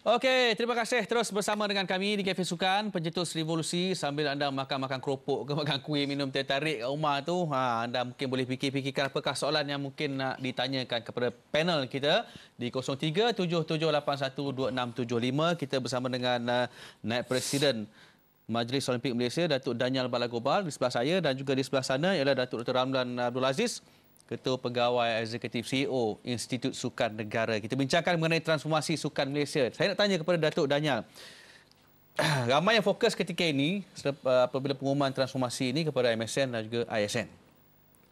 Okey, terima kasih terus bersama dengan kami di Cafe Sukan, pencetus revolusi sambil anda makan-makan keropok ke makan kuih, minum teh tarik kat rumah tu. Anda mungkin boleh fikir-fikirkan apakah soalan yang mungkin nak ditanyakan kepada panel kita di 0377812675. Kita bersama dengan Naib Presiden Majlis Olimpik Malaysia, Datuk Daniel Balagobal di sebelah saya, dan juga di sebelah sana ialah Datuk Dr. Ramlan Abdul Aziz, Ketua Pegawai Eksekutif CEO Institut Sukan Negara. Kita bincangkan mengenai transformasi sukan Malaysia. Saya nak tanya kepada Datuk Daniel. Ramai yang fokus ketika ini apabila pengumuman transformasi ini kepada MSN dan juga ISN.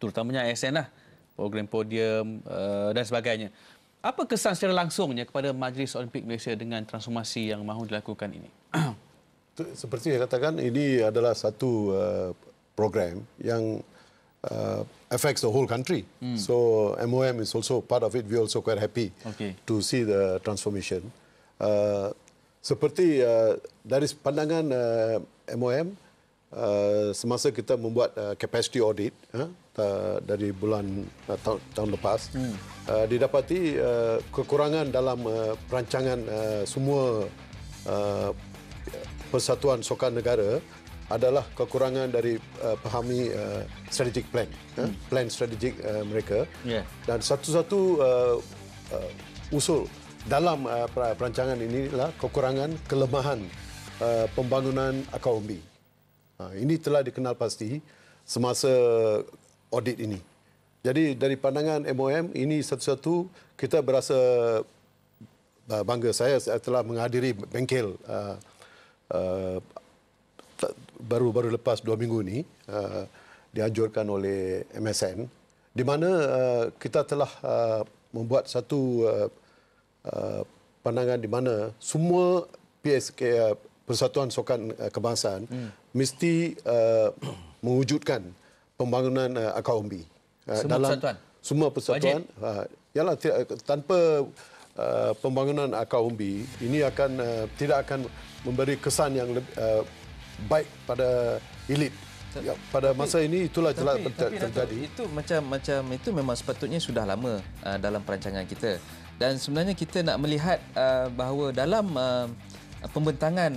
Terutamanya ISN lah. Program podium dan sebagainya. Apa kesan secara langsungnya kepada Majlis Olimpik Malaysia dengan transformasi yang mahu dilakukan ini? Seperti saya katakan, ini adalah satu program yang affects the whole country. So MOM is also part of it. We also quite happy to see the transformation. Seperti dari pandangan MOM, semasa kita membuat capacity audit dari bulan tahun lepas, didapati kekurangan dalam perancangan semua Persatuan Sukan Negara adalah kekurangan dari pahami strategic plan, plan strategic mereka. Dan satu-satu usul dalam perancangan inilah kekurangan, kelemahan pembangunan akar umbi. Ini telah dikenal pasti semasa audit ini. Jadi dari pandangan MOM, ini satu-satu kita berasa bangga. Saya telah menghadiri bengkel baru lepas 2 minggu ini, dianjurkan oleh MSN, di mana kita telah membuat satu pandangan di mana semua PSK, Persatuan Sukan Kebangsaan, mesti mewujudkan pembangunan akar umbi. Semua persatuan. Yalah, tanpa pembangunan akar umbi, ini tidak akan memberi kesan yang baik pada elit. Pada masa ini itulah telah terjadi. Itu macam itu memang sepatutnya sudah lama dalam perancangan kita. Dan sebenarnya kita nak melihat bahawa dalam pembentangan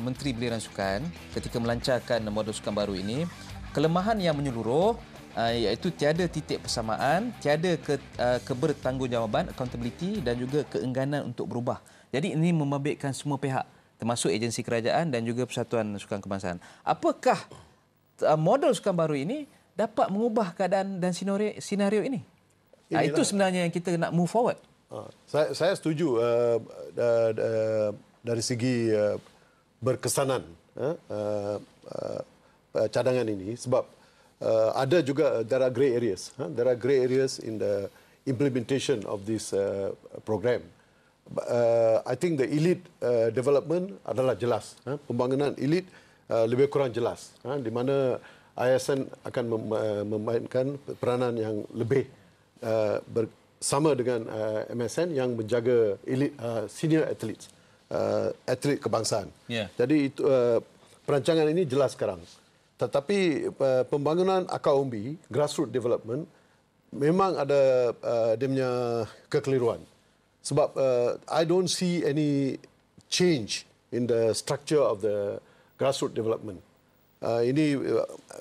Menteri Belia dan Sukan ketika melancarkan model sukan baru ini, kelemahan yang menyeluruh iaitu tiada titik persamaan, tiada kebertanggungjawabaan, accountability, dan juga keengganan untuk berubah. Jadi ini membabitkan semua pihak, termasuk agensi kerajaan dan juga Persatuan Sukan Kebangsaan. Apakah model sukan baru ini dapat mengubah keadaan dan senario ini? Itu sebenarnya yang kita nak move forward. Saya setuju dari segi berkesanan cadangan ini, sebab ada juga there are grey areas. There are grey areas in the implementation of this program. I think the elite development adalah jelas. Pembangunan elit lebih kurang jelas. Di mana ISN akan memainkan peranan yang lebih bersama dengan MSN yang menjaga elite, senior athletes, atlet kebangsaan. Jadi itu, perancangan ini jelas sekarang. Tetapi pembangunan akar umbi, grassroots development, memang ada dia punya kekeliruan. Sebab I don't see any change in the structure of the grassroots development. Ini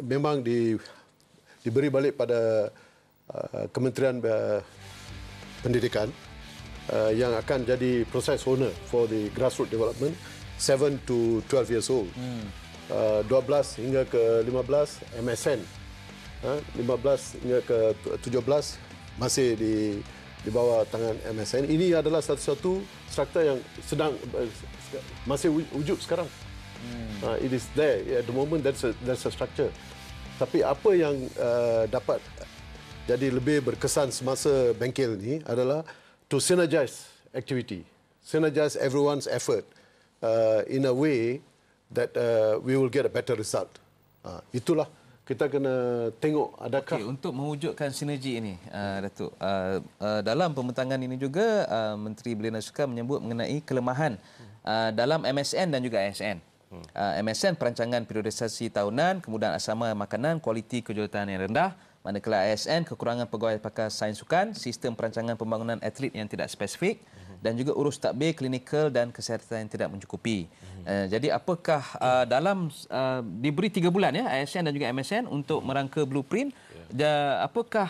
memang diberi balik pada Kementerian Pendidikan yang akan jadi process owner for the grassroots development 7 to 12 years old. 12 hingga ke 15 MSN. 15 hingga ke 17 masih di bawah tangan MSN. Ini adalah satu-satu struktur yang sedang masih wujud sekarang. It is there at the moment. That's a structure. Tapi apa yang dapat jadi lebih berkesan semasa bengkel ini adalah to synergize activity, synergize everyone's effort in a way that we will get a better result. Itulah kita kena tengok adakah untuk mewujudkan sinergi ini, Datuk. Dalam pembentangan ini juga Menteri Belia dan Sukan menyebut mengenai kelemahan dalam MSN dan juga ASN. MSN perancangan periodisasi tahunan, kemudian asrama makanan, kualiti kejuruteraan yang rendah, Manakala ASN, kekurangan pegawai pakar sains sukan, sistem perancangan pembangunan atlet yang tidak spesifik, dan juga urus takbir, klinikal dan kesihatan yang tidak mencukupi. Jadi apakah dalam diberi 3 bulan ya ASN dan juga MSN untuk merangka blueprint, apakah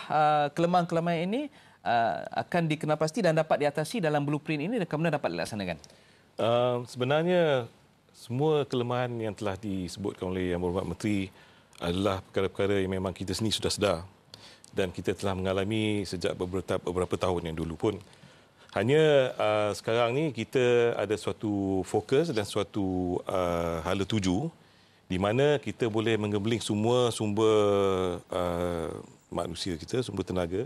kelemahan-kelemahan ini akan dikenalpasti dan dapat diatasi dalam blueprint ini dan kemudian dapat dilaksanakan? Sebenarnya semua kelemahan yang telah disebutkan oleh Yang Berhormat Menteri adalah perkara-perkara yang memang kita sendiri sudah sedar dan kita telah mengalami sejak beberapa tahun yang dulu pun. Hanya sekarang ni kita ada suatu fokus dan suatu hala tuju di mana kita boleh menggembleng semua sumber manusia kita, sumber tenaga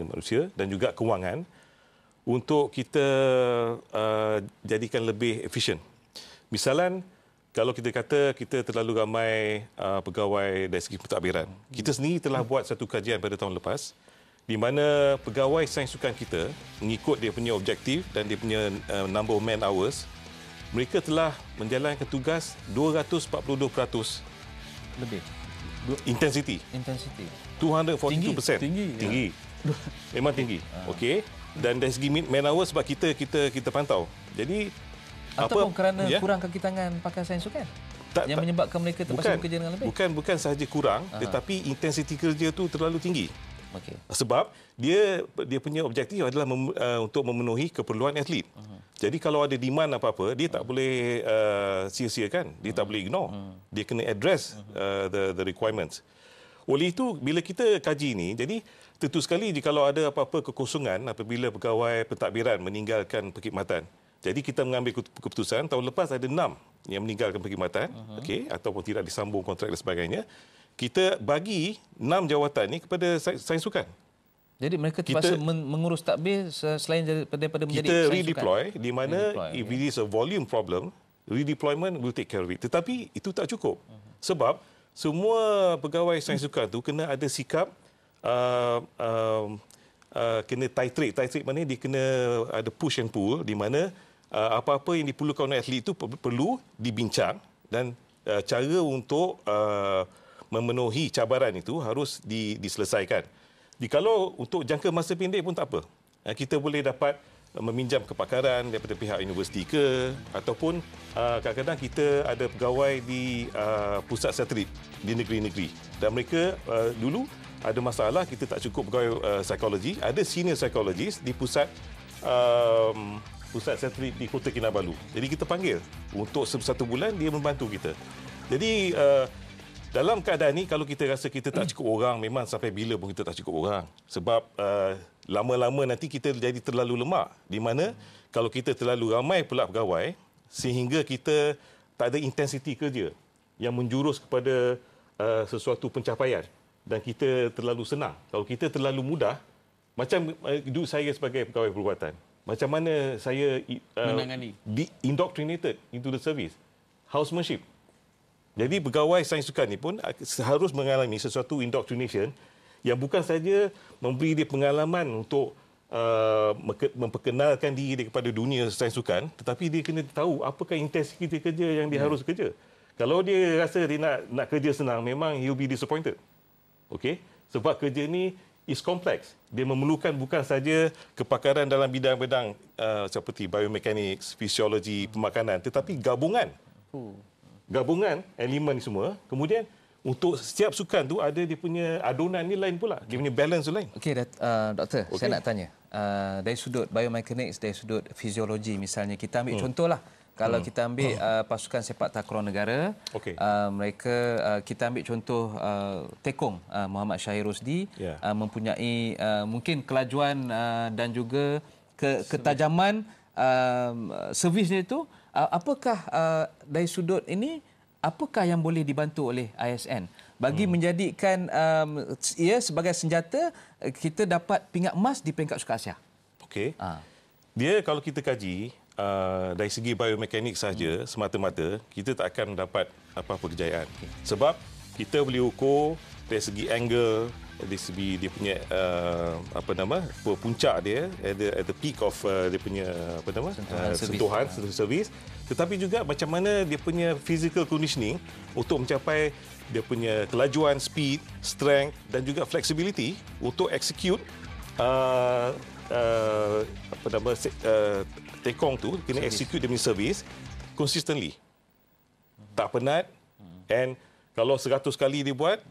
manusia dan juga kewangan untuk kita jadikan lebih efisien. Misalan, kalau kita kata kita terlalu ramai pegawai dari segi pentadbiran. Kita sendiri telah buat satu kajian pada tahun lepas di mana pegawai sains sukan kita mengikut dia punya objektif dan dia punya number of man hours, mereka telah menjalankan tugas 242% Lebih. intensity. 242%. Tinggi. Memang tinggi. Okey. Dan dari segi man hours sebab kita pantau. Jadi Ataupun kerana kurang kaki tangan pakar sains sukan yang menyebabkan mereka terpaksa bekerja dengan lebih? Bukan sahaja kurang, tetapi intensiti kerja tu terlalu tinggi. Okay. Sebab dia punya objektif adalah untuk memenuhi keperluan atlet. Jadi kalau ada demand apa-apa, dia tak boleh sia-siakan, dia tak boleh ignore. Dia kena address the requirements. Oleh itu, bila kita kaji ini, jadi tentu sekali kalau ada apa-apa kekosongan apabila pegawai pentadbiran meninggalkan perkhidmatan. Jadi kita mengambil keputusan, tahun lepas ada 6 yang meninggalkan perkhidmatan, okey, ataupun tidak disambung kontrak dan sebagainya. Kita bagi 6 jawatan ini kepada sains sukan. Jadi mereka terpaksa mengurus takbir selain daripada menjadi kita sains redeploy sukan. Di mana if it is a volume problem, redeployment will take care of it. Tetapi itu tak cukup. Sebab semua pegawai sains sukan tu kena ada sikap kena titrate. Titrate mana dia kena ada push and pull di mana apa-apa yang diperlukan oleh atlet itu perlu dibincang dan cara untuk memenuhi cabaran itu harus diselesaikan. Kalau untuk jangka masa pendek pun tak apa. Kita boleh dapat meminjam kepakaran daripada pihak universiti ke ataupun kadang-kadang kita ada pegawai di pusat satelit di negeri-negeri dan mereka dulu ada masalah, kita tak cukup pegawai psikologi, ada senior psychologist di pusat satelit di Kota Kinabalu. Jadi kita panggil untuk 1 bulan dia membantu kita. Jadi dalam keadaan ini, kalau kita rasa kita tak cukup orang, memang sampai bila pun kita tak cukup orang. Sebab lama-lama nanti kita jadi terlalu lemak. Di mana kalau kita terlalu ramai pula pegawai, sehingga kita tak ada intensiti kerja yang menjurus kepada sesuatu pencapaian. Dan kita terlalu senang. Kalau kita terlalu mudah, macam duduk saya sebagai pegawai perubatan. Macam mana saya indoctrinated into the service. Housemanship. Jadi pegawai sains sukan ni pun harus mengalami sesuatu indoctrination yang bukan saja memberi dia pengalaman untuk memperkenalkan diri dia kepada dunia sains sukan, tetapi dia kena tahu apakah intensiti kerja yang dia harus kerja. Kalau dia rasa dia nak kerja senang, memang he'll be disappointed. Okey? Sebab kerja ni is complex. Dia memerlukan bukan saja kepakaran dalam bidang-bidang seperti biomechanics, fisiologi, pemakanan, tetapi gabungan elemen semua. Kemudian untuk setiap sukan tu ada dia punya adunan ni lain pula. Dia punya balance tu lain. Okey, doktor, saya nak tanya. Dari sudut biomechanics, dari sudut fisiologi misalnya, kita ambil contohlah. Kalau kita ambil pasukan sepak takraw negara, mereka kita ambil contoh tekong Muhammad Syahir Rosdi, mempunyai mungkin kelajuan dan juga ketajaman servisnya itu. Apakah dari sudut ini, apakah yang boleh dibantu oleh ISN bagi menjadikan ia sebagai senjata kita dapat pingat emas di peringkat sukan Asia? Okey. Dia kalau kita kaji dari segi biomekanik saja semata-mata, kita tak akan dapat apa-apa kejayaan. Sebab kita boleh ukur dari segi angle, dari segi dia punya puncak dia at the peak of dia punya sentuhan servis, tetapi juga macam mana dia punya physical conditioning untuk mencapai dia punya kelajuan, speed, strength dan juga flexibility untuk execute tekong tu kena execute dia punya service consistently, tak penat, and kalau 100 kali dia buat,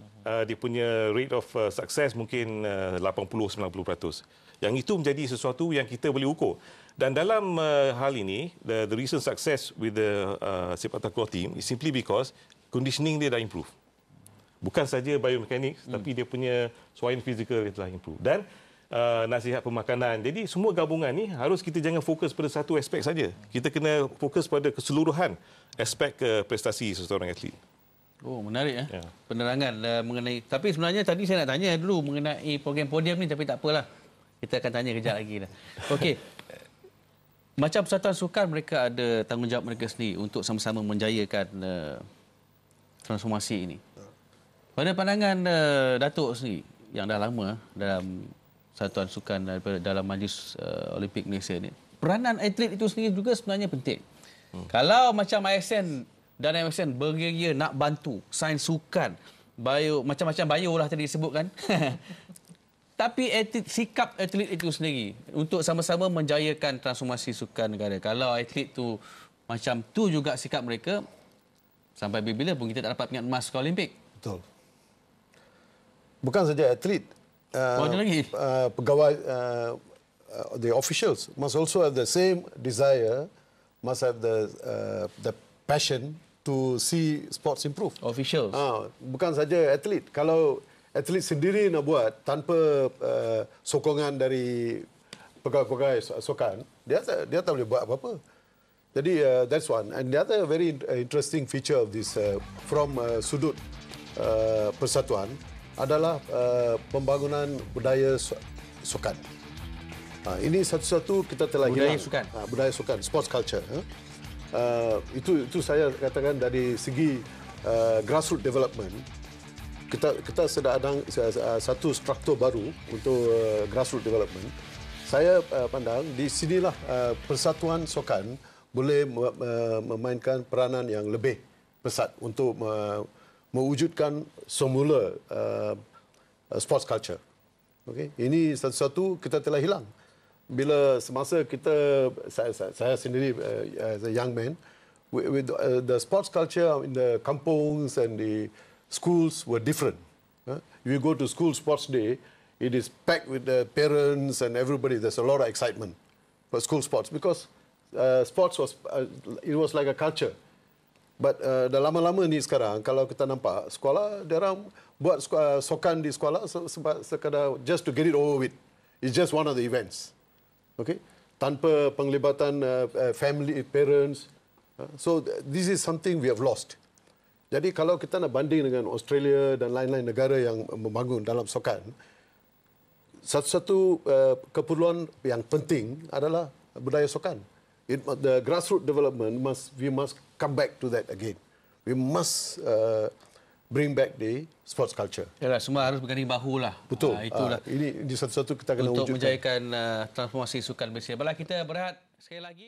dia punya rate of success mungkin 80-90%. Yang itu menjadi sesuatu yang kita boleh ukur. Dan dalam hal ini, the recent success with the sepak takraw team is simply because conditioning dia dah improve. Bukan saja biomechanics, tapi dia punya swine physical dia telah improve. Dan nasihat pemakanan. Jadi semua gabungan ni harus kita jangan fokus pada satu aspek saja. Kita kena fokus pada keseluruhan aspek prestasi seseorang atlet. Oh, menarik ya. Penerangan mengenai. Tapi sebenarnya tadi saya nak tanya dulu mengenai program podium ni, tapi tak apalah. Kita akan tanya kejap lagi dah. Okey. Macam Persatuan Sukan, mereka ada tanggungjawab mereka sendiri untuk sama-sama menjayakan transformasi ini. Pada pandangan Datuk sendiri yang dah lama dalam Persatuan Sukan dalam Majlis Olimpik Malaysia ni, peranan atlet itu sendiri juga sebenarnya penting. Kalau macam ISN dan MSN bergeria nak bantu sains sukan, bio, macam-macam bio lah tadi disebutkan. Tapi sikap atlet itu sendiri untuk sama-sama menjayakan transformasi sukan negara. Kalau atlet tu macam tu juga sikap mereka, sampai bila pun kita tak dapat pingat emas ke Olimpik. Betul. Bukan saja atlet. Ada lagi. Pegawai, the officials must also have the same desire, must have the passion to see sports improve. Officials. Bukan saja atlet. Kalau atlet sendiri nak buat tanpa sokongan dari pegawai-pegawai sukan, dia tak boleh buat apa-apa. Jadi that's one. And the other very interesting feature of this from sudut persatuan adalah pembangunan budaya sukan. Ini satu-satu kita telah budaya hilang. Sukan. Budaya sukan, sports culture. Itu saya katakan dari segi grassroots development, kita sedang ada satu struktur baru untuk grassroots development. Saya pandang di sinilah Persatuan Sukan boleh memainkan peranan yang lebih pesat untuk mewujudkan semula sports culture. Okay? Ini satu-satu kita telah hilang. Bila semasa saya sendiri as a young man, with the sports culture in the kampungs and the schools were different. You go to school sports day, it is packed with the parents and everybody. There's a lot of excitement for school sports because sports it was like a culture. But dah lama-lama ni sekarang, kalau kita nampak sekolah, dia orang buat sokan di sekolah sekadar just to get it over with. It's just one of the events. Okay, tanpa penglibatan family, parents. So this is something we have lost. Jadi kalau kita nak banding dengan Australia dan lain-lain negara yang membangun dalam sukan, satu-satu keperluan yang penting adalah budaya sukan. The grassroots development we must come back to that again. We must bring back the sports culture. Yalah, semua harus berganding bahu lah. Betul. Itulah. Ini satu-satu kita kena untuk wujudkan. menjayakan transformasi sukan Malaysia. Baiklah, kita berehat sekali lagi.